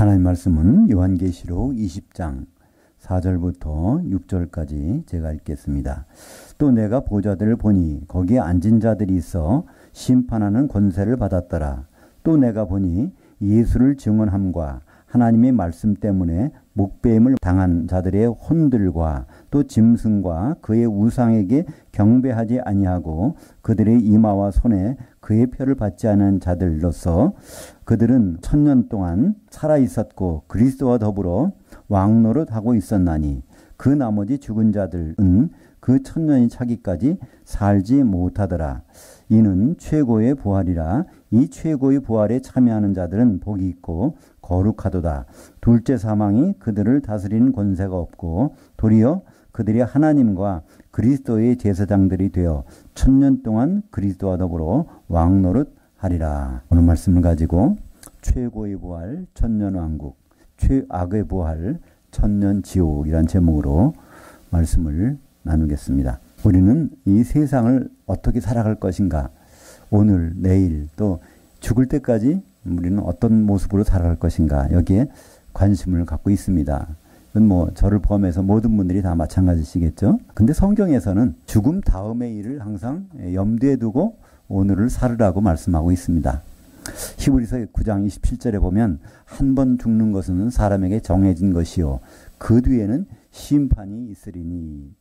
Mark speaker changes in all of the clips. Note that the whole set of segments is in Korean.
Speaker 1: 하나님 말씀은 요한계시록 20장 4절부터 6절까지 제가 읽겠습니다. 또 내가 보좌들을 보니 거기에 앉은 자들이 있어 심판하는 권세를 받았더라. 또 내가 보니 예수를 증언함과 하나님의 말씀 때문에 목배임을 당한 자들의 혼들과 또 짐승과 그의 우상에게 경배하지 아니하고 그들의 이마와 손에 그의 표를 받지 않은 자들로서 그들은 1000년 동안 살아있었고 그리스도와 더불어 왕노릇하고 있었나니 그 나머지 죽은 자들은 그 1000년이 차기까지 살지 못하더라. 이는 최고의 부활이라. 이 최고의 부활에 참여하는 자들은 복이 있고 거룩하도다. 둘째 사망이 그들을 다스리는 권세가 없고 도리어 그들이 하나님과 그리스도의 제사장들이 되어 1000년 동안 그리스도와 더불어 왕노릇하리라. 오늘 말씀을 가지고 최고의 부활, 천년왕국, 최악의 부활, 천년지옥이란 제목으로 말씀을 나누겠습니다. 우리는 이 세상을 어떻게 살아갈 것인가, 오늘, 내일, 또 죽을 때까지 우리는 어떤 모습으로 살아갈 것인가, 여기에 관심을 갖고 있습니다. 이건 저를 포함해서 모든 분들이 다 마찬가지시겠죠. 근데 성경에서는 죽음 다음의 일을 항상 염두에 두고 오늘을 살으라고 말씀하고 있습니다. 히브리서 9장 27절에 보면 한 번 죽는 것은 사람에게 정해진 것이요 그 뒤에는 심판이 있으리니.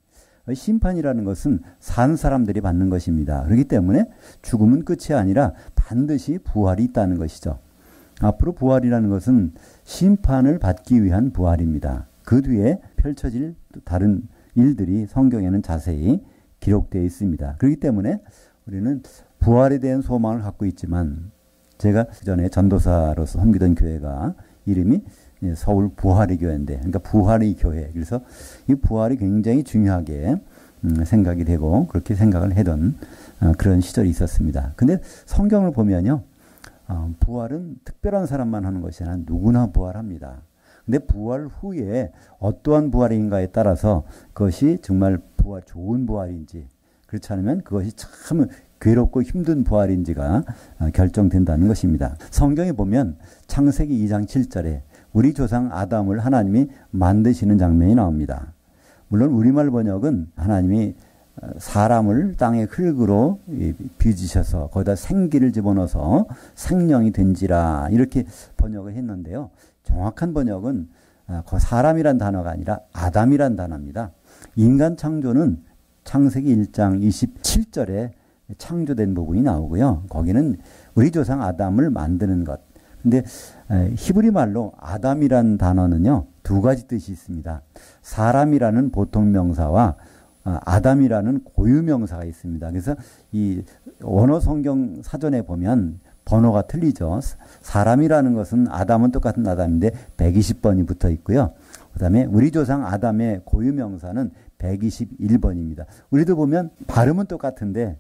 Speaker 1: 심판이라는 것은 산 사람들이 받는 것입니다. 그렇기 때문에 죽음은 끝이 아니라 반드시 부활이 있다는 것이죠. 앞으로 부활이라는 것은 심판을 받기 위한 부활입니다. 그 뒤에 펼쳐질 다른 일들이 성경에는 자세히 기록되어 있습니다. 그렇기 때문에 우리는 부활에 대한 소망을 갖고 있지만, 제가 전에 전도사로서 섬기던 교회가 이름이 서울 부활의 교회인데, 그러니까 부활의 교회. 그래서 이 부활이 굉장히 중요하게 생각이 되고 그렇게 생각을 하던 그런 시절이 있었습니다. 근데 성경을 보면요, 부활은 특별한 사람만 하는 것이 아니라 누구나 부활합니다. 근데 부활 후에 어떠한 부활인가에 따라서 그것이 정말 좋은 부활인지, 그렇지 않으면 그것이 참 괴롭고 힘든 부활인지가 결정된다는 것입니다. 성경에 보면 창세기 2장 7절에 우리 조상 아담을 하나님이 만드시는 장면이 나옵니다. 물론 우리말 번역은 하나님이 사람을 땅의 흙으로 빚으셔서 거기다 생기를 집어넣어서 생명이 된지라 이렇게 번역을 했는데요. 정확한 번역은 사람이란 단어가 아니라 아담이란 단어입니다. 인간 창조는 창세기 1장 27절에 창조된 부분이 나오고요. 거기는 우리 조상 아담을 만드는 것. 근데 히브리 말로 아담이란 단어는요, 두 가지 뜻이 있습니다. 사람이라는 보통 명사와 아담이라는 고유 명사가 있습니다. 그래서 이 원어 성경 사전에 보면 번호가 틀리죠. 사람이라는 것은 아담은 똑같은 아담인데 120번이 붙어 있고요. 그 다음에 우리 조상 아담의 고유 명사는 121번입니다. 우리도 보면 발음은 똑같은데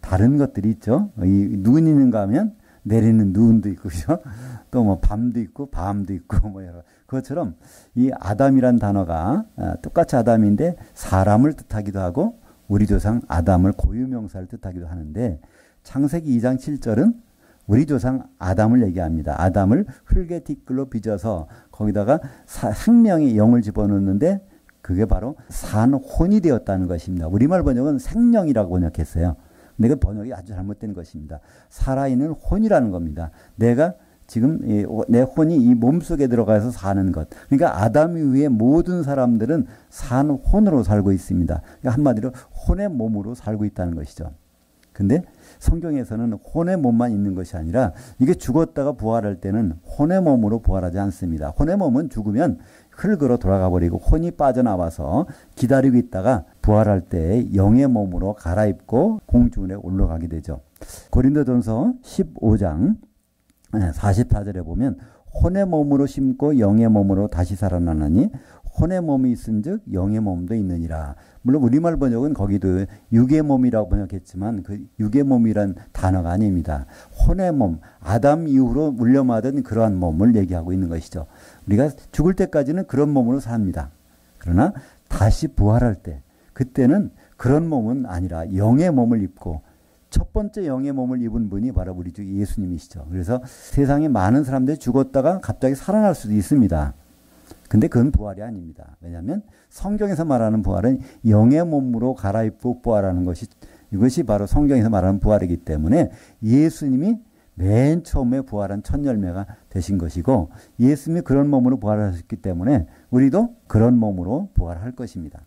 Speaker 1: 다른 것들이 있죠. 이 누운 있는가 하면 내리는 누운도 있고, 그죠? 또 밤도 있고, 밤도 있고, 여러. 그것처럼 이 아담이란 단어가 똑같이 아담인데 사람을 뜻하기도 하고, 우리 조상 아담을 고유명사를 뜻하기도 하는데, 창세기 2장 7절은 우리 조상 아담을 얘기합니다. 아담을 흙의 티끌로 빚어서 거기다가 생명의 영을 집어넣는데, 그게 바로 산 혼이 되었다는 것입니다. 우리말 번역은 생명이라고 번역했어요. 근데 그 번역이 아주 잘못된 것입니다. 살아있는 혼이라는 겁니다. 내가 지금 내 혼이 이 몸속에 들어가서 사는 것. 그러니까 아담 이후에 모든 사람들은 산 혼으로 살고 있습니다. 그러니까 한마디로 혼의 몸으로 살고 있다는 것이죠. 근데 성경에서는 혼의 몸만 있는 것이 아니라 이게 죽었다가 부활할 때는 혼의 몸으로 부활하지 않습니다. 혼의 몸은 죽으면 흙으로 돌아가 버리고 혼이 빠져나와서 기다리고 있다가 부활할 때 영의 몸으로 갈아입고 공중에 올라가게 되죠. 고린도전서 15장 44절에 보면 혼의 몸으로 심고 영의 몸으로 다시 살아나느니 혼의 몸이 있은즉 영의 몸도 있느니라. 물론 우리말 번역은 거기도 육의 몸이라고 번역했지만 그 육의 몸이란 단어가 아닙니다. 혼의 몸, 아담 이후로 물려받은 그러한 몸을 얘기하고 있는 것이죠. 우리가 죽을 때까지는 그런 몸으로 삽니다. 그러나 다시 부활할 때, 그때는 그런 몸은 아니라 영의 몸을 입고 첫 번째 영의 몸을 입은 분이 바로 우리 주 예수님이시죠. 그래서 세상에 많은 사람들이 죽었다가 갑자기 살아날 수도 있습니다. 근데 그건 부활이 아닙니다. 왜냐하면 성경에서 말하는 부활은 영의 몸으로 갈아입고 부활하는 것이, 이것이 바로 성경에서 말하는 부활이기 때문에 예수님이 맨 처음에 부활한 첫 열매가 되신 것이고, 예수님이 그런 몸으로 부활하셨기 때문에 우리도 그런 몸으로 부활할 것입니다.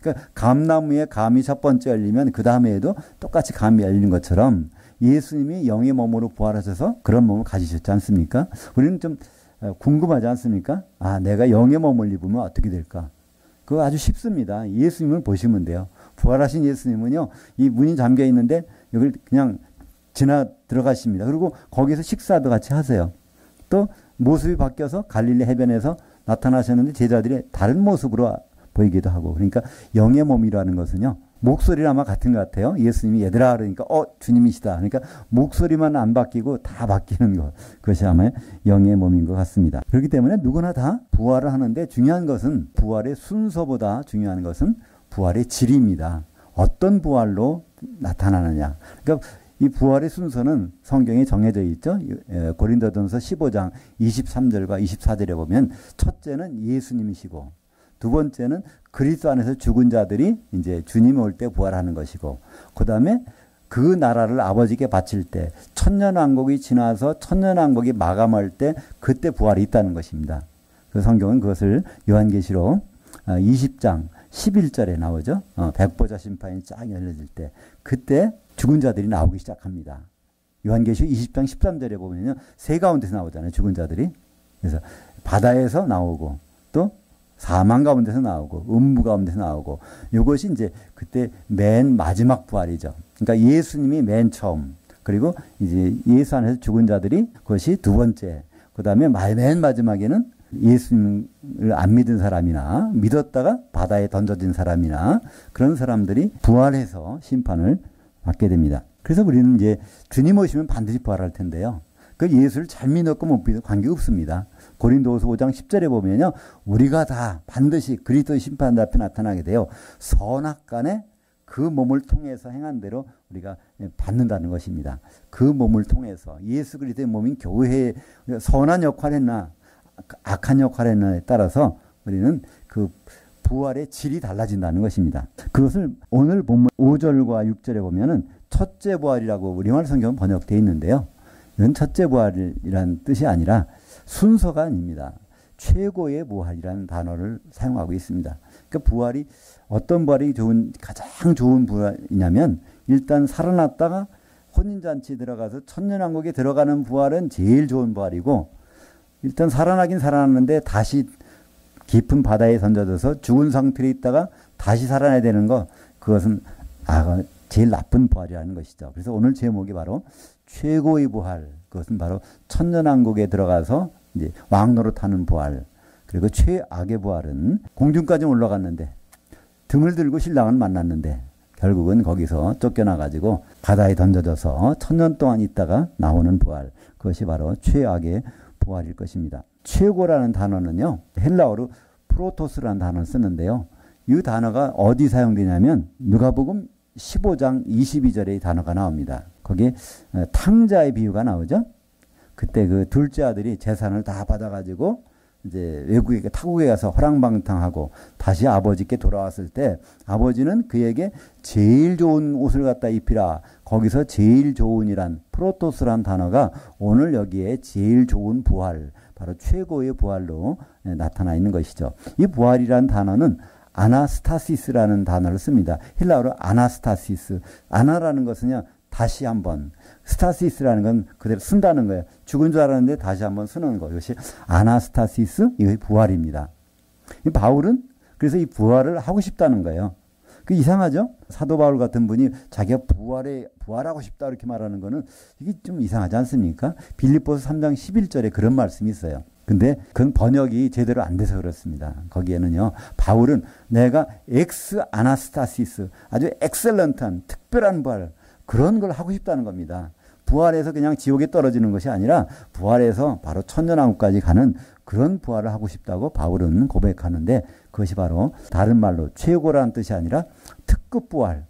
Speaker 1: 그러니까 감나무에 감이 첫 번째 열리면 그 다음에도 똑같이 감이 열리는 것처럼 예수님이 영의 몸으로 부활하셔서 그런 몸을 가지셨지 않습니까? 우리는 좀 궁금하지 않습니까? 아, 내가 영의 몸을 입으면 어떻게 될까? 그거 아주 쉽습니다. 예수님을 보시면 돼요. 부활하신 예수님은요, 이 문이 잠겨 있는데 여기를 그냥 지나 들어가십니다. 그리고 거기서 식사도 같이 하세요. 또 모습이 바뀌어서 갈릴리 해변에서 나타나셨는데 제자들이 다른 모습으로 보이기도 하고. 그러니까 영의 몸이라는 것은요, 목소리는 아마 같은 것 같아요. 예수님이 얘들아 그러니까 주님이시다. 그러니까 목소리만 안 바뀌고 다 바뀌는 것. 그것이 아마 영의 몸인 것 같습니다. 그렇기 때문에 누구나 다 부활을 하는데 중요한 것은, 부활의 순서보다 중요한 것은 부활의 질입니다. 어떤 부활로 나타나느냐. 그러니까 이 부활의 순서는 성경에 정해져 있죠. 고린도전서 15장 23절과 24절에 보면 첫째는 예수님이시고, 두 번째는 그리스도 안에서 죽은 자들이 이제 주님이 올 때 부활하는 것이고, 그 다음에 그 나라를 아버지께 바칠 때 천년왕국이 지나서 천년왕국이 마감할 때 그때 부활이 있다는 것입니다. 그 성경은 그것을 요한계시록 20장 11절에 나오죠. 백보자 심판이 쫙 열려질 때 그때 죽은 자들이 나오기 시작합니다. 요한계시록 20장 13절에 보면요, 새 가운데서 나오잖아요. 죽은 자들이. 그래서 바다에서 나오고 또 사망 가운데서 나오고 음부 가운데서 나오고, 이것이 이제 그때 맨 마지막 부활이죠. 그러니까 예수님이 맨 처음, 그리고 이제 예수 안에서 죽은 자들이 그것이 두 번째, 그 다음에 맨 마지막에는 예수님을 안 믿은 사람이나 믿었다가 바다에 던져진 사람이나 그런 사람들이 부활해서 심판을 받게 됩니다. 그래서 우리는 이제 주님 오시면 반드시 부활할 텐데요. 그 예수를 잘 믿었고 못 믿었고 관계없습니다. 고린도후서 5장 10절에 보면요, 우리가 다 반드시 그리스도의 심판 앞에 나타나게 되어 선악간에 그 몸을 통해서 행한 대로 우리가 받는다는 것입니다. 그 몸을 통해서 예수 그리스도의 몸인 교회에 선한 역할을 했나 악한 역할을 했나에 따라서 우리는 그 부활의 질이 달라진다는 것입니다. 그것을 오늘 본문 5절과 6절에 보면은 첫째 부활이라고 우리말 성경은 번역되어 있는데요. 이건 첫째 부활이라는 뜻이 아니라 순서가 아닙니다. 최고의 부활이라는 단어를 사용하고 있습니다. 그러니까 부활이 어떤 부활이 가장 좋은 부활이냐면, 일단 살아났다가 혼인잔치 들어가서 천년왕국에 들어가는 부활은 제일 좋은 부활이고, 일단 살아나긴 살아났는데 다시 깊은 바다에 던져져서 죽은 상태에 있다가 다시 살아나야 되는 거, 그것은 제일 나쁜 부활이라는 것이죠. 그래서 오늘 제목이 바로 최고의 부활, 그것은 바로 천년왕국에 들어가서 이제 왕노릇하는 부활. 그리고 최악의 부활은 공중까지 올라갔는데 등을 들고 신랑을 만났는데 결국은 거기서 쫓겨나가지고 바다에 던져져서 천년 동안 있다가 나오는 부활. 그것이 바로 최악의 부활일 것입니다. 최고라는 단어는요, 헬라어로 프로토스라는 단어를 쓰는데요. 이 단어가 어디 사용되냐면 누가복음 15장 22절에 이 단어가 나옵니다. 거기에 탕자의 비유가 나오죠. 그때 그 둘째 아들이 재산을 다 받아가지고 이제 외국에 타국에 가서 허랑방탕하고 다시 아버지께 돌아왔을 때 아버지는 그에게 제일 좋은 옷을 갖다 입히라. 거기서 제일 좋은이란 프로토스란 단어가 오늘 여기에 제일 좋은 부활, 바로 최고의 부활로 나타나 있는 것이죠. 이 부활이란 단어는 아나스타시스라는 단어를 씁니다. 헬라어로 아나스타시스. 아나라는 것은요, 다시 한번. 스타시스라는 건 그대로 쓴다는 거예요. 죽은 줄 알았는데 다시 한번 쓰는 거. 이것이 아나스타시스, 이것이 부활입니다. 이 바울은 그래서 이 부활을 하고 싶다는 거예요. 그 이상하죠? 사도 바울 같은 분이 자기가 부활하고 싶다 이렇게 말하는 거는 이게 좀 이상하지 않습니까? 빌립보서 3장 11절에 그런 말씀이 있어요. 근데 그건 번역이 제대로 안 돼서 그렇습니다. 거기에는요, 바울은 내가 엑스 아나스타시스, 아주 엑셀런트한 특별한 부활, 그런 걸 하고 싶다는 겁니다. 부활해서 그냥 지옥에 떨어지는 것이 아니라 부활해서 바로 천년왕국까지 가는 그런 부활을 하고 싶다고 바울은 고백하는데, 그것이 바로 다른 말로 최고라는 뜻이 아니라 특급 부활,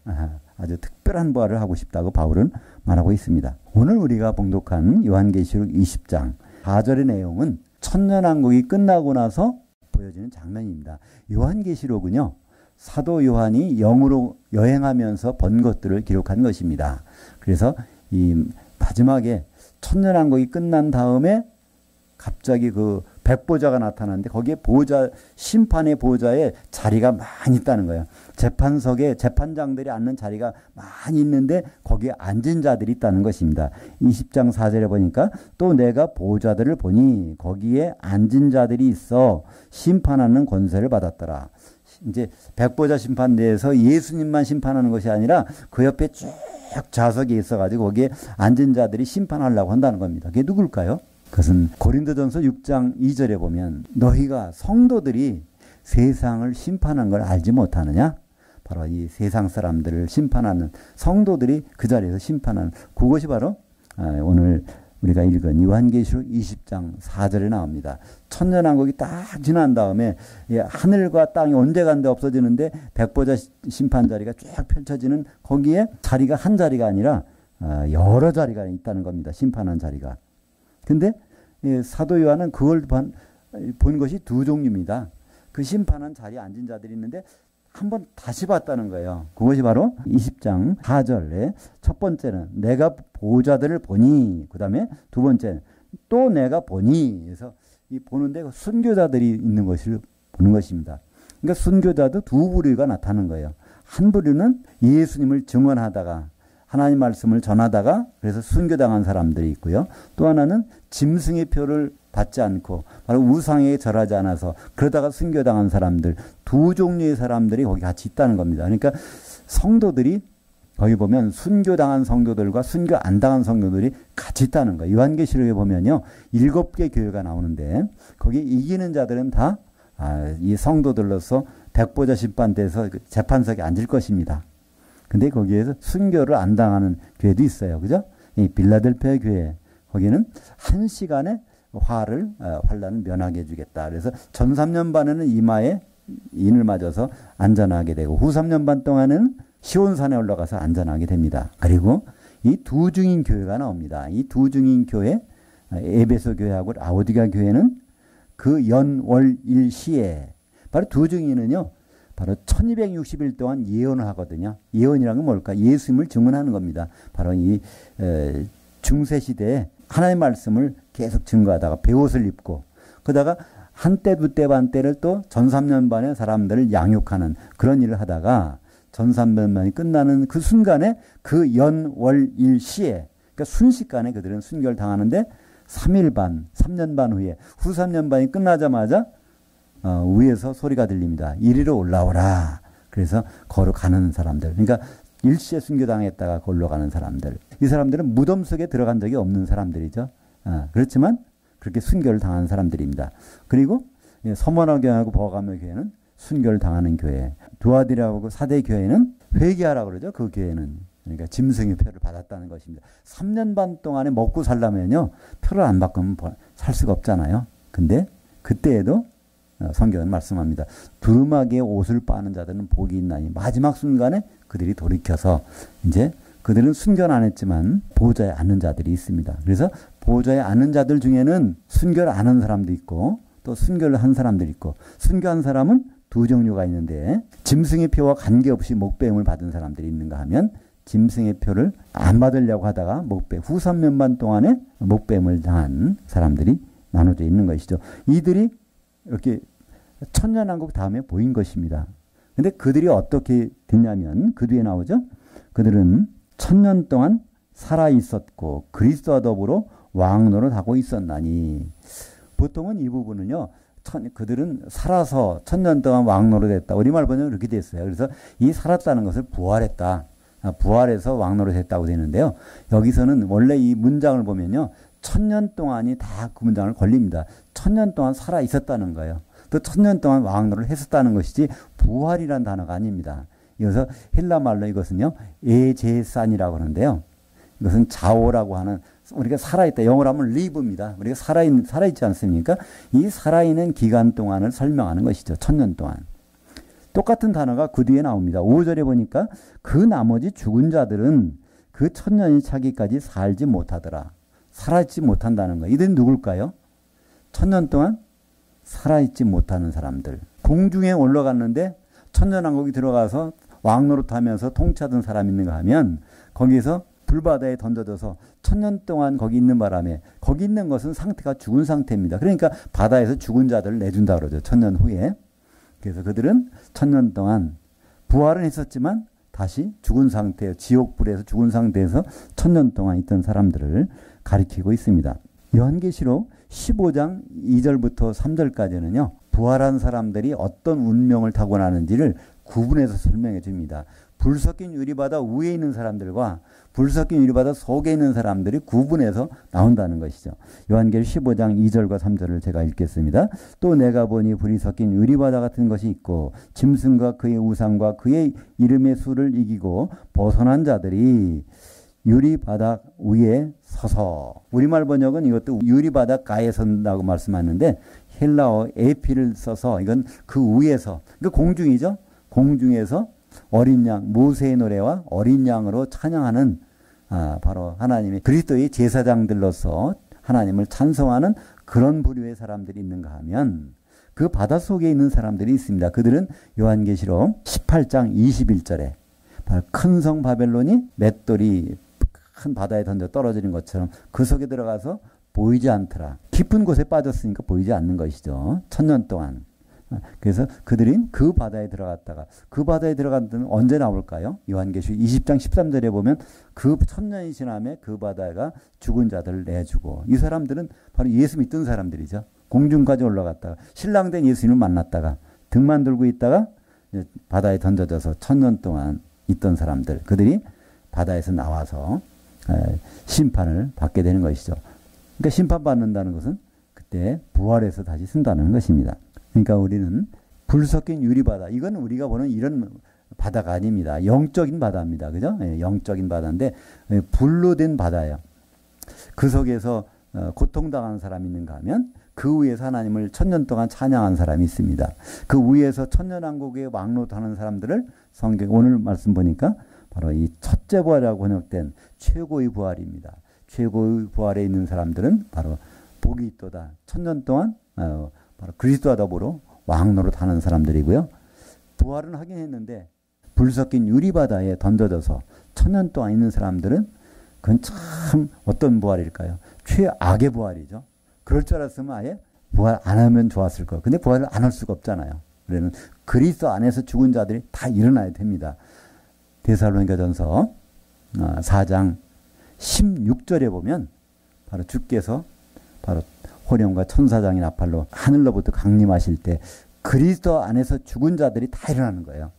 Speaker 1: 아주 특별한 부활을 하고 싶다고 바울은 말하고 있습니다. 오늘 우리가 봉독한 요한계시록 20장 4절의 내용은 천년왕국이 끝나고 나서 보여지는 장면입니다. 요한계시록은요, 사도 요한이 영으로 여행하면서 본 것들을 기록한 것입니다. 그래서 이 마지막에 천년왕국이 끝난 다음에 갑자기 그 백보자가 나타나는데 거기에 보좌, 심판의 보좌에 자리가 많이 있다는 거예요. 재판석에 재판장들이 앉는 자리가 많이 있는데 거기에 앉은 자들이 있다는 것입니다. 20장 4절에 보니까 또 내가 보좌들을 보니 거기에 앉은 자들이 있어 심판하는 권세를 받았더라. 이제 백보자 심판대에서 예수님만 심판하는 것이 아니라 그 옆에 쭉 좌석이 있어가지고 거기에 앉은 자들이 심판하려고 한다는 겁니다. 그게 누굴까요? 그것은 고린도전서 6장 2절에 보면 너희가 성도들이 세상을 심판한 걸 알지 못하느냐? 바로 이 세상 사람들을 심판하는 성도들이 그 자리에서 심판하는 그것이 바로 오늘 우리가 읽은 요한계시록 20장 4절에 나옵니다. 천년왕국이 딱 지난 다음에 하늘과 땅이 온데간데 없어지는데 백보자 심판 자리가 쭉 펼쳐지는 거기에 자리가 한 자리가 아니라 여러 자리가 있다는 겁니다. 심판한 자리가. 근데 사도 요한은 그걸 본 것이 두 종류입니다. 그 심판한 자리에 앉은 자들이 있는데 한번 다시 봤다는 거예요. 그것이 바로 20장 4절에 첫 번째는 내가 보좌들을 보니, 그 다음에 두 번째는 또 내가 보니, 그래서 이 보는데 순교자들이 있는 것을 보는 것입니다. 그러니까 순교자도 두 부류가 나타나는 거예요. 한 부류는 예수님을 증언하다가 하나님 말씀을 전하다가 그래서 순교당한 사람들이 있고요. 또 하나는 짐승의 표를 받지 않고 바로 우상에 절하지 않아서 그러다가 순교당한 사람들, 두 종류의 사람들이 거기 같이 있다는 겁니다. 그러니까 성도들이 거기 보면 순교당한 성도들과 순교 안 당한 성도들이 같이 있다는 거예요. 요한계시록에 보면요, 7개 교회가 나오는데 거기 이기는 자들은 다 이 성도들로서 백보자 심판대에서 재판석에 앉을 것입니다. 근데 거기에서 순교를 안 당하는 교회도 있어요. 그죠? 이 빌라델피아 교회, 거기는 1시간에 환란을 면하게 해주겠다. 그래서 전 3년 반에는 이마에 인을 맞아서 안전하게 되고 후 3년 반 동안은 시온산에 올라가서 안전하게 됩니다. 그리고 이 두 증인 교회가 나옵니다. 이 두 증인 교회, 에베소 교회하고 라오디가 교회는 그 연월일 시에 바로 두 증인은요, 바로 1260일 동안 예언을 하거든요. 예언이란 건 뭘까? 예수님을 증언하는 겁니다. 바로 이 중세 시대에 하나님의 말씀을 계속 증거하다가 베옷을 입고 그러다가 한때 두때 반때를 또 전 3년 반의 사람들을 양육하는 그런 일을 하다가 전 3년 반이 끝나는 그 순간에 그 연월일 시에, 그러니까 순식간에 그들은 순교를 당하는데 3일 반, 3년 반 후에 후 3년 반이 끝나자마자 위에서 소리가 들립니다. 이리로 올라오라. 그래서 걸어가는 사람들. 그러니까 일시에 순교당했다가 걸로 가는 사람들. 이 사람들은 무덤 속에 들어간 적이 없는 사람들이죠. 그렇지만 그렇게 순교를 당한 사람들입니다. 그리고 서머나 교회하고 버가모 교회는 순교를 당하는 교회. 두아디라고 사대 교회는 회개하라고 그러죠. 그 교회는. 그러니까 짐승의 표를 받았다는 것입니다. 3년 반 동안에 먹고 살려면요, 표를 안 바꾸면 살 수가 없잖아요. 근데 그때에도 성경은 말씀합니다. 두루마기에 옷을 빠는 자들은 복이 있나니 마지막 순간에 그들이 돌이켜서 이제 그들은 순교는 안 했지만 보좌에 앉는 자들이 있습니다. 그래서 보좌에 앉는 자들 중에는 순교를 안 한 사람도 있고 또 순교를 한 사람들이 있고, 순교한 사람은 두 종류가 있는데 짐승의 표와 관계없이 목배임을 받은 사람들이 있는가 하면 짐승의 표를 안 받으려고 하다가 후 3년 반 동안에 목배임을 당한 사람들이 나눠져 있는 것이죠. 이들이 이렇게 천년왕국 다음에 보인 것입니다. 근데 그들이 어떻게 됐냐면 그 뒤에 나오죠. 그들은 1000년 동안 살아 있었고 그리스도와 더불어 왕노릇 하고 있었나니. 보통은 이 부분은요, 그들은 살아서 1000년 동안 왕노릇 했다. 우리말 번역은 이렇게 됐어요. 그래서 이 살았다는 것을 부활했다. 부활해서 왕노릇 했다고 되는데요. 여기서는 원래 이 문장을 보면요, 1000년 동안이 다 그 문장을 걸립니다. 1000년 동안 살아 있었다는 거예요. 또 1000년 동안 왕노를 했었다는 것이지 부활이라는 단어가 아닙니다. 이어서 헬라 말로 이것은요, 에제산이라고 하는데요. 이것은 자오라고 하는, 우리가 살아있다, 영어로 하면 live입니다. 우리가 살아있지 않습니까? 이 살아있는 기간 동안을 설명하는 것이죠. 1000년 동안. 똑같은 단어가 그 뒤에 나옵니다. 5절에 보니까 그 나머지 죽은 자들은 그 천년이 차기까지 살지 못하더라. 살아있지 못한다는 거예요. 이들은 누굴까요? 천년 동안 살아있지 못하는 사람들. 공중에 올라갔는데 천년왕국이 들어가서 왕노릇하면서 통치하던 사람이 있는가 하면 거기서 불바다에 던져져서 천년 동안 거기 있는 바람에 거기 있는 것은 상태가 죽은 상태입니다. 그러니까 바다에서 죽은 자들을 내준다 그러죠. 천년 후에. 그래서 그들은 천년 동안 부활은 했었지만 다시 죽은 상태, 지옥불에서 죽은 상태에서 천년 동안 있던 사람들을 가리키고 있습니다. 요한계시록 15장 2절부터 3절까지는요. 부활한 사람들이 어떤 운명을 타고나는지를 구분해서 설명해 줍니다. 불 섞인 유리바다 위에 있는 사람들과 불 섞인 유리바다 속에 있는 사람들이 구분해서 나온다는 것이죠. 요한계시록 15장 2절과 3절을 제가 읽겠습니다. 또 내가 보니 불이 섞인 유리바다 같은 것이 있고 짐승과 그의 우상과 그의 이름의 수를 이기고 벗어난 자들이 유리바닥 위에 서서, 우리말 번역은 이것도 유리바닥 가에 선다고 말씀하는데 헬라어 에피를 써서 이건 그 위에서, 그러니까 공중이죠. 공중에서 어린 양, 모세의 노래와 어린 양으로 찬양하는 바로 하나님의 그리스도의 제사장들로서 하나님을 찬송하는 그런 부류의 사람들이 있는가 하면 그 바다 속에 있는 사람들이 있습니다. 그들은 요한계시록 18장 21절에 큰 성 바벨론이 맷돌이 큰 바다에 던져 떨어지는 것처럼 그 속에 들어가서 보이지 않더라. 깊은 곳에 빠졌으니까 보이지 않는 것이죠. 천년 동안. 그래서 그들은 그 바다에 들어갔다가 그 바다에 들어간 데는 언제 나올까요? 요한계시록 20장 13절에 보면 그 천년이 지남에 그 바다가 죽은 자들을 내주고, 이 사람들은 바로 예수 믿던 사람들이죠. 공중까지 올라갔다가 신랑 된 예수님을 만났다가 등만 들고 있다가 바다에 던져져서 천년 동안 있던 사람들, 그들이 바다에서 나와서 심판을 받게 되는 것이죠. 그러니까 심판받는다는 것은 그때 부활해서 다시 쓴다는 것입니다. 그러니까 우리는 불 섞인 유리바다, 이건 우리가 보는 이런 바다가 아닙니다. 영적인 바다입니다. 그죠? 영적인 바다인데 불로 된 바다예요. 그 속에서 고통당하는 사람이 있는가 하면 그 위에서 하나님을 천년 동안 찬양한 사람이 있습니다. 그 위에서 천년왕국에 왕노하는 사람들을 성경 오늘 말씀 보니까 바로 이 첫째 부활이라고 번역된 최고의 부활입니다. 최고의 부활에 있는 사람들은 바로 복이 있도다. 천년 동안 바로 그리스도와 더불어 왕노릇 하는 사람들이고요. 부활은 하긴 했는데 불 섞인 유리바다에 던져져서 천년 동안 있는 사람들은 그건 참 어떤 부활일까요? 최악의 부활이죠. 그럴 줄 알았으면 아예 부활 안 하면 좋았을 거. 근데 부활을 안 할 수가 없잖아요. 그러면 그리스도 안에서 죽은 자들이 다 일어나야 됩니다. 데살로니가전서 4장 16절에 보면 바로 주께서 바로 호령과 천사장인 나팔로 하늘로부터 강림하실 때 그리스도 안에서 죽은 자들이 다 일어나는 거예요.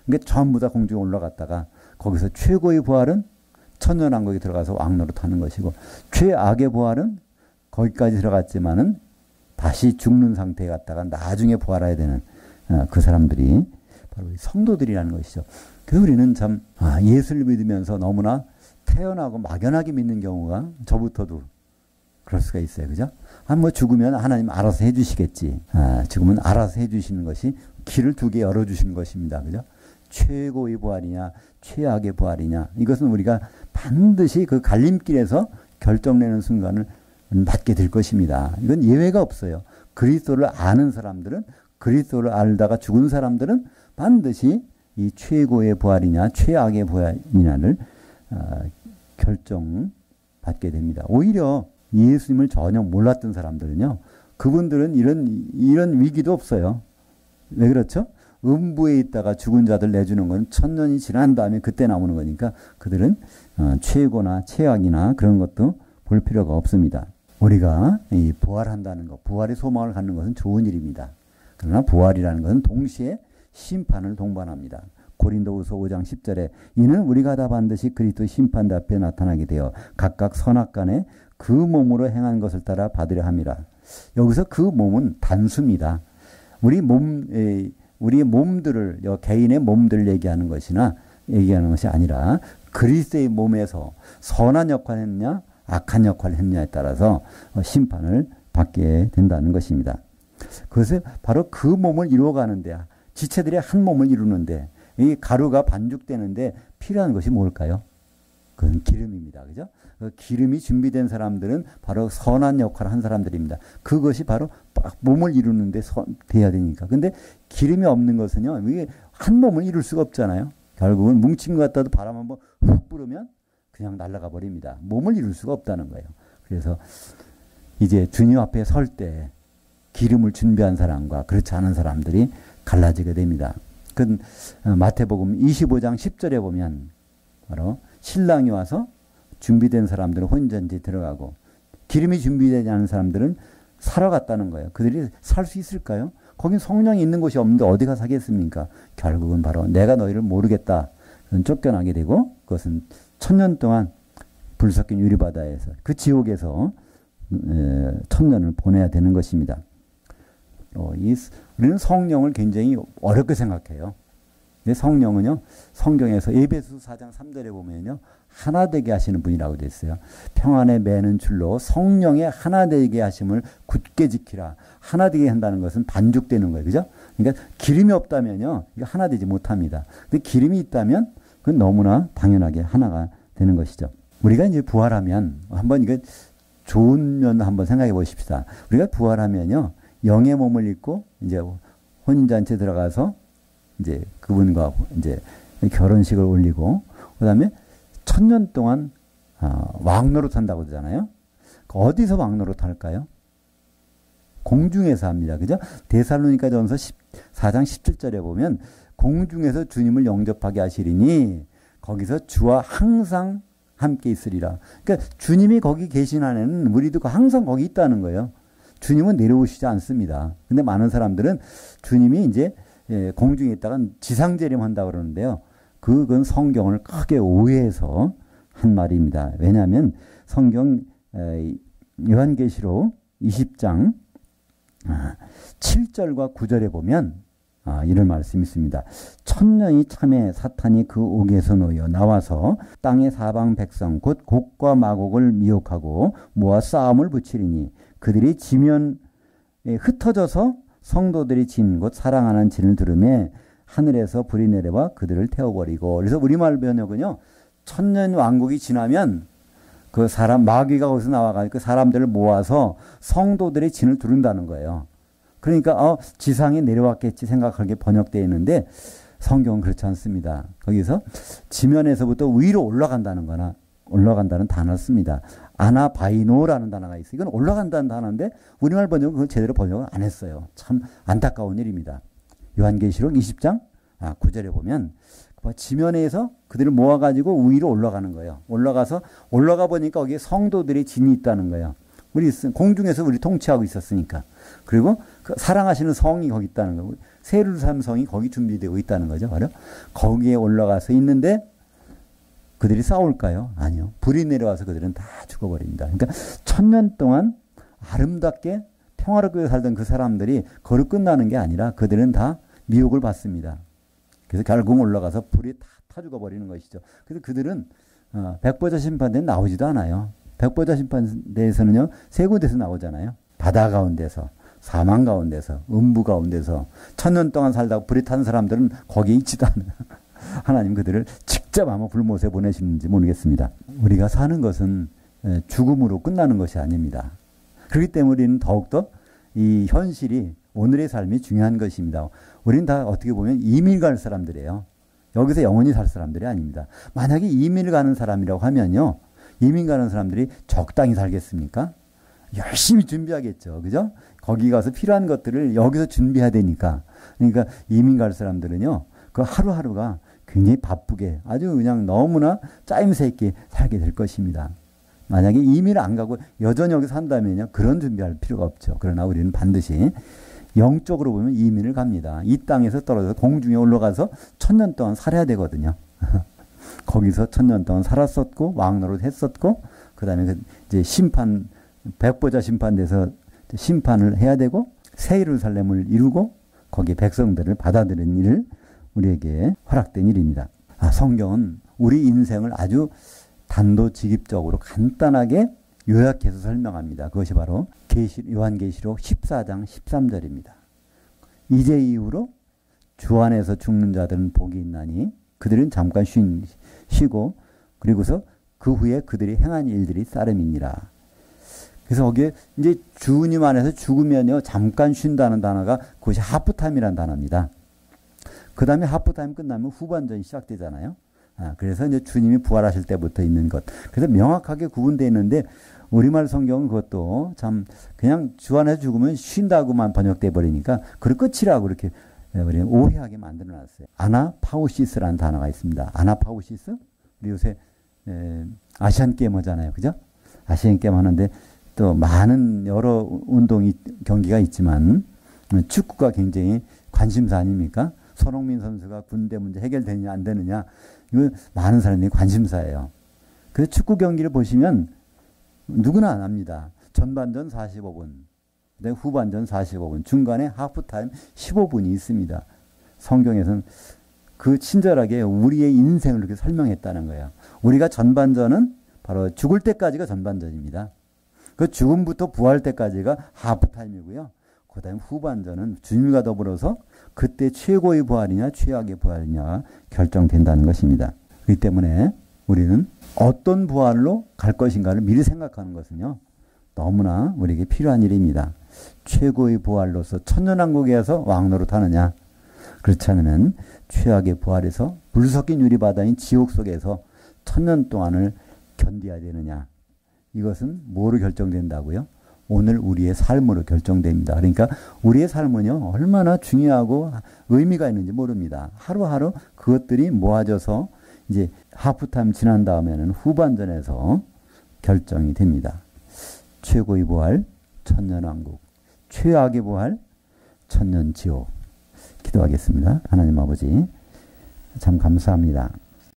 Speaker 1: 그러니까 전부 다 공중에 올라갔다가 거기서 최고의 부활은 천년왕국에 들어가서 왕노릇 하는 것이고, 최악의 부활은 거기까지 들어갔지만은 다시 죽는 상태에 갔다가 나중에 부활해야 되는 그 사람들이 바로 성도들이라는 것이죠. 그래서 우리는 참 예수를 믿으면서 너무나 태연하고 막연하게 믿는 경우가 저부터도 그럴 수가 있어요. 그죠? 뭐 죽으면 하나님 알아서 해주시겠지. 지금은 알아서 해주시는 것이 길을 두 개 열어주시는 것입니다. 그죠? 최고의 부활이냐, 최악의 부활이냐. 이것은 우리가 반드시 그 갈림길에서 결정내는 순간을 맞게 될 것입니다. 이건 예외가 없어요. 그리스도를 아는 사람들은, 그리스도를 알다가 죽은 사람들은 반드시 이 최고의 부활이냐, 최악의 부활이냐를 결정받게 됩니다. 오히려 예수님을 전혀 몰랐던 사람들은요, 그분들은 이런 위기도 없어요. 왜 그렇죠? 음부에 있다가 죽은 자들 내주는 건 천년이 지난 다음에 그때 나오는 거니까 그들은 최고나 최악이나 그런 것도 볼 필요가 없습니다. 우리가 이 부활한다는 것, 부활의 소망을 갖는 것은 좋은 일입니다. 그러나 부활이라는 것은 동시에 심판을 동반합니다. 고린도후서 5장 10절에 이는 우리가 다 반드시 그리스도 심판대 앞에 나타나게 되어 각각 선악간에 그 몸으로 행한 것을 따라 받으려 함이라. 여기서 그 몸은 단수입니다. 우리의 몸들을, 개인의 몸들을 얘기하는 것이 아니라 그리스도의 몸에서 선한 역할을 했냐, 악한 역할을 했냐에 따라서 심판을 받게 된다는 것입니다. 그것을 바로 그 몸을 이루어가는데 지체들이 한 몸을 이루는데 이 가루가 반죽되는데 필요한 것이 뭘까요? 그건 기름입니다. 그죠? 그 기름이 준비된 사람들은 바로 선한 역할을 한 사람들입니다. 그것이 바로 몸을 이루는데 돼야 되니까. 근데 기름이 없는 것은요, 이게 한 몸을 이룰 수가 없잖아요. 결국은 뭉친 것 같아도 바람 한번 훅 불으면 그냥 날아가 버립니다. 몸을 이룰 수가 없다는 거예요. 그래서 이제 주님 앞에 설 때 기름을 준비한 사람과 그렇지 않은 사람들이 갈라지게 됩니다. 그 마태복음 25장 10절에 보면 바로 신랑이 와서 준비된 사람들은 혼전지에 들어가고 기름이 준비되지 않은 사람들은 사러 갔다는 거예요. 그들이 살 수 있을까요? 거긴 성령이 있는 곳이 없는데 어디가 사겠습니까? 결국은 바로 내가 너희를 모르겠다. 쫓겨나게 되고 그것은 1000년 동안 불 섞인 유리바다에서 그 지옥에서 1000년을 보내야 되는 것입니다. 우리는 성령을 굉장히 어렵게 생각해요. 근데 성령은요, 성경에서 에베소 4장 3절에 보면요, 하나 되게 하시는 분이라고 되어 있어요. 평안에 매는 줄로 성령의 하나 되게 하심을 굳게 지키라. 하나 되게 한다는 것은 반죽되는 거예요. 그죠? 그러니까 기름이 없다면요, 이거 하나 되지 못합니다. 근데 기름이 있다면 그건 너무나 당연하게 하나가 되는 것이죠. 우리가 이제 부활하면 한번 이거 좋은 면 한번 생각해 보십시다. 우리가 부활하면요, 영의 몸을 입고 이제 혼인잔치에 들어가서 이제 그분과 이제 결혼식을 올리고 그다음에 1000년 동안 왕노릇 한다고 그러잖아요. 어디서 왕노릇 할까요? 공중에서 합니다. 그죠? 데살로니가전서 4장 17절에 보면 공중에서 주님을 영접하게 하시리니 거기서 주와 항상 함께 있으리라. 그러니까 주님이 거기 계신 한에는 우리도 항상 거기 있다는 거예요. 주님은 내려오시지 않습니다. 근데 많은 사람들은 주님이 이제 공중에 있다가 지상재림한다고 그러는데요. 그건 성경을 크게 오해해서 한 말입니다. 왜냐하면 성경 요한계시록 20장 7절과 9절에 보면 이런 말씀이 있습니다. 1000년이 참에 사탄이 그 옥에서 놓여 나와서 땅의 사방 백성 곧 곡과 마곡을 미혹하고 모아 싸움을 붙이리니 그들이 지면에 흩어져서 성도들이 진 곧 사랑하는 진을 들음에 하늘에서 불이 내려와 그들을 태워버리고. 그래서 우리말 번역은요, 1000년 왕국이 지나면 그 사람 마귀가 거기서 나와가지고 그 사람들을 모아서 성도들의 진을 두른다는 거예요. 그러니까 지상에 내려왔겠지 생각하게 번역되어 있는데 성경은 그렇지 않습니다. 거기서 지면에서부터 위로 올라간다는 거나 올라간다는 단어를 씁니다. 아나바이노라는 단어가 있어요. 이건 올라간다는 단어인데 우리말 번역은 그걸 제대로 번역을 안 했어요. 참 안타까운 일입니다. 요한계시록 20장 9절에 보면 지면에서 그들을 모아가지고 위로 올라가는 거예요. 올라가 보니까 거기에 성도들의 진이 있다는 거예요. 우리 공중에서 우리 통치하고 있었으니까. 그리고 그 사랑하시는 성이 거기 있다는 거예요. 세르살렘 성이 거기 준비되어 있다는 거죠. 바로 거기에 올라가서 있는데 그들이 싸울까요? 아니요. 불이 내려와서 그들은 다 죽어버립니다. 그러니까 1000년 동안 아름답게 평화롭게 살던 그 사람들이 거로 끝나는 게 아니라 그들은 다 미혹을 받습니다. 그래서 결국 올라가서 불이 다 타 죽어버리는 것이죠. 그래서 그들은 백보자 심판대에 나오지도 않아요. 백보자 심판대에서는요, 세 군데서 나오잖아요. 바다 가운데서, 사망 가운데서, 음부 가운데서 1000년 동안 살다가 불이 탄 사람들은 거기에 있지도 않아요. 하나님 그들을 직접 아마 불못에 보내시는지 모르겠습니다. 우리가 사는 것은 죽음으로 끝나는 것이 아닙니다. 그렇기 때문에 우리는 더욱더 이 현실이 오늘의 삶이 중요한 것입니다. 우리는 다 어떻게 보면 이민 갈 사람들이에요. 여기서 영원히 살 사람들이 아닙니다. 만약에 이민을 가는 사람이라고 하면요, 이민 가는 사람들이 적당히 살겠습니까? 열심히 준비하겠죠. 그죠? 거기 가서 필요한 것들을 여기서 준비해야 되니까. 그러니까 이민 갈 사람들은요, 그 하루하루가 굉장히 바쁘게 아주 그냥 너무나 짜임새 있게 살게 될 것입니다. 만약에 이민을 안 가고 여전히 여기 산다면요, 그런 준비할 필요가 없죠. 그러나 우리는 반드시 영적으로 보면 이민을 갑니다. 이 땅에서 떨어져서 공중에 올라가서 1000년 동안 살아야 되거든요. 거기서 1000년 동안 살았었고 왕노릇 했었고 그 다음에 이제 심판 백보자 심판돼서 심판을 해야 되고 새 예루살렘을 이루고 거기에 백성들을 받아들이는 일을 우리에게 허락된 일입니다. 성경은 우리 인생을 아주 단도직입적으로 간단하게 요약해서 설명합니다. 그것이 바로 요한계시록 14장 13절입니다. 이제 이후로 주 안에서 죽는 자들은 복이 있나니 그들은 잠깐 쉬고 그리고서 그 후에 그들이 행한 일들이 따름이니라. 그래서 거기에 이제 주님 안에서 죽으면요 잠깐 쉰다는 단어가 그것이 하프타임이라는 단어입니다. 그 다음에 하프타임 끝나면 후반전이 시작되잖아요. 그래서 이제 주님이 부활하실 때부터 있는 것. 그래서 명확하게 구분되어 있는데 우리말 성경은 그것도 참 그냥 주 안에서 죽으면 쉰다고만 번역돼 버리니까 그 끝이라고 이렇게 오해하게 만들어 놨어요. 아나파우시스라는 단어가 있습니다. 아나파우시스? 우리 요새 아시안 게임 하잖아요. 그죠? 아시안 게임 하는데 또 많은 여러 운동이 경기가 있지만 축구가 굉장히 관심사 아닙니까? 손흥민 선수가 군대 문제 해결되느냐 안 되느냐 이거 많은 사람들이 관심사예요. 그래서 축구 경기를 보시면 누구나 안 합니다. 전반전 45분, 후반전 45분, 중간에 하프타임 15분이 있습니다. 성경에서는 그 친절하게 우리의 인생을 이렇게 설명했다는 거예요. 우리가 전반전은 바로 죽을 때까지가 전반전입니다. 그 죽음부터 부활 때까지가 하프타임이고요. 그 다음 후반전은 주님과 더불어서 그때 최고의 부활이냐 최악의 부활이냐가 결정된다는 것입니다. 그렇기 때문에 우리는 어떤 부활로 갈 것인가를 미리 생각하는 것은요. 너무나 우리에게 필요한 일입니다. 최고의 부활로서 천년왕국에서 왕노릇하느냐 그렇지 않으면 최악의 부활에서 불 섞인 유리바다인 지옥 속에서 천년 동안을 견뎌야 되느냐 이것은 뭐로 결정된다고요? 오늘 우리의 삶으로 결정됩니다. 그러니까 우리의 삶은요 얼마나 중요하고 의미가 있는지 모릅니다. 하루하루 그것들이 모아져서 이제 하프타임 지난 다음에는 후반전에서 결정이 됩니다. 최고의 부활, 천년왕국, 최악의 부활, 천년지옥. 기도하겠습니다. 하나님 아버지 참 감사합니다.